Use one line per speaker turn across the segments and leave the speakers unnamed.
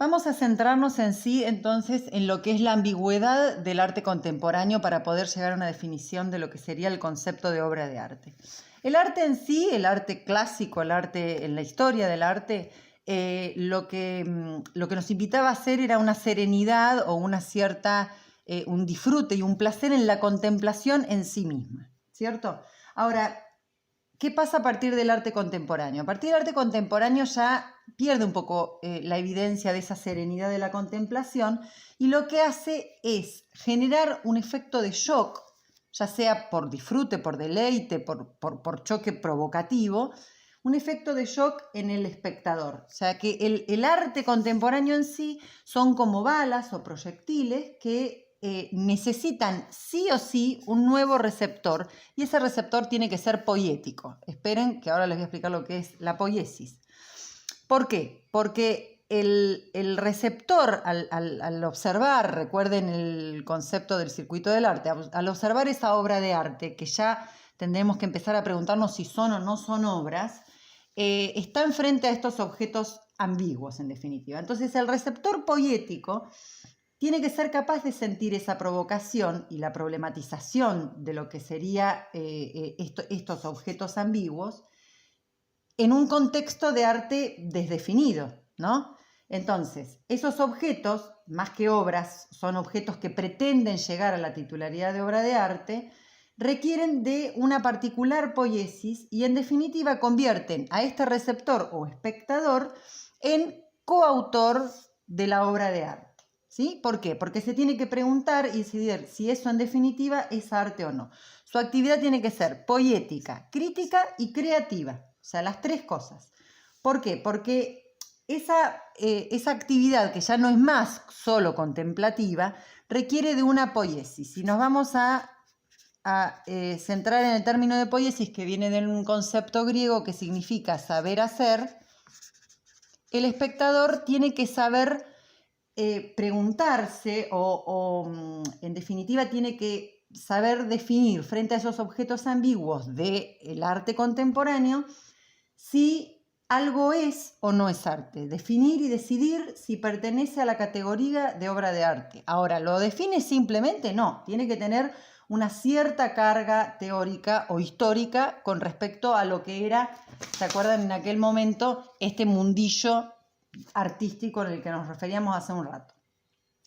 Vamos a centrarnos en sí, entonces, en lo que es la ambigüedad del arte contemporáneo para poder llegar a una definición de lo que sería el concepto de obra de arte. El arte en sí, el arte clásico, el arte en la historia del arte, lo que nos invitaba a hacer era una serenidad o una cierta, un disfrute y un placer en la contemplación en sí misma, ¿cierto? Ahora, ¿qué pasa a partir del arte contemporáneo? A partir del arte contemporáneo ya pierde un poco la evidencia de esa serenidad de la contemplación y lo que hace es generar un efecto de shock, ya sea por disfrute, por deleite, por choque provocativo, un efecto de shock en el espectador. O sea que el arte contemporáneo en sí son como balas o proyectiles que necesitan sí o sí un nuevo receptor y ese receptor tiene que ser poético. Esperen que ahora les voy a explicar lo que es la poiesis. ¿Por qué? Porque el receptor al observar, recuerden el concepto del circuito del arte, al observar esa obra de arte, que ya tendremos que empezar a preguntarnos si son o no son obras, está enfrente a estos objetos ambiguos en definitiva. Entonces el receptor poético tiene que ser capaz de sentir esa provocación y la problematización de lo que serían estos objetos ambiguos en un contexto de arte desdefinido, ¿no? Entonces, esos objetos, más que obras, son objetos que pretenden llegar a la titularidad de obra de arte, requieren de una particular poiesis y en definitiva convierten a este receptor o espectador en coautor de la obra de arte. ¿Sí? ¿Por qué? Porque se tiene que preguntar y decidir si eso en definitiva es arte o no. Su actividad tiene que ser poética, crítica y creativa. O sea, las tres cosas. ¿Por qué? Porque esa actividad, que ya no es más solo contemplativa, requiere de una poiesis. Si nos vamos a centrar en el término de poiesis, que viene de un concepto griego que significa saber hacer, el espectador tiene que saber preguntarse o en definitiva tiene que saber definir frente a esos objetos ambiguos del arte contemporáneo si algo es o no es arte, definir y decidir si pertenece a la categoría de obra de arte. Ahora, ¿lo define simplemente? No, tiene que tener una cierta carga teórica o histórica con respecto a lo que era, ¿se acuerdan en aquel momento, este mundillo artístico en el que nos referíamos hace un rato?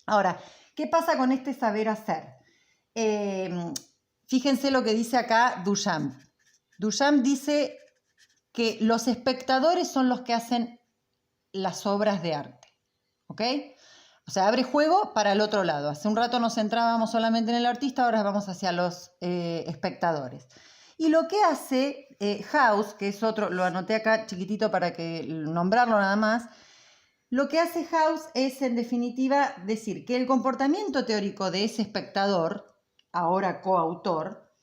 Ahora, ¿qué pasa con este saber hacer? Fíjense lo que dice acá Duchamp. Duchamp dice que los espectadores son los que hacen las obras de arte, ¿ok? O sea, abre juego para el otro lado. Hace un rato nos centrábamos solamente en el artista, ahora vamos hacia los espectadores. Y lo que hace House, que es otro, lo anoté acá chiquitito para que nombrarlo nada más, lo que hace House es, en definitiva, decir que el comportamiento teórico de ese espectador, ahora coautor,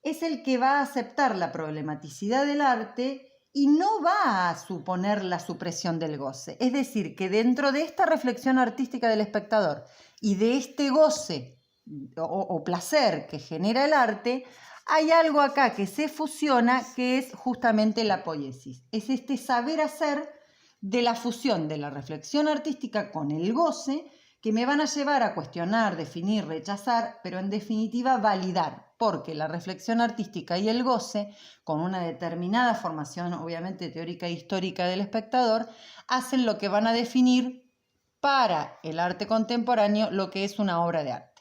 es el que va a aceptar la problematicidad del arte y no va a suponer la supresión del goce. Es decir, que dentro de esta reflexión artística del espectador y de este goce o placer que genera el arte, hay algo acá que se fusiona, que es justamente la poiesis. Es este saber hacer de la fusión de la reflexión artística con el goce, que me van a llevar a cuestionar, definir, rechazar, pero en definitiva validar, porque la reflexión artística y el goce, con una determinada formación obviamente teórica e histórica del espectador, hacen lo que van a definir para el arte contemporáneo lo que es una obra de arte.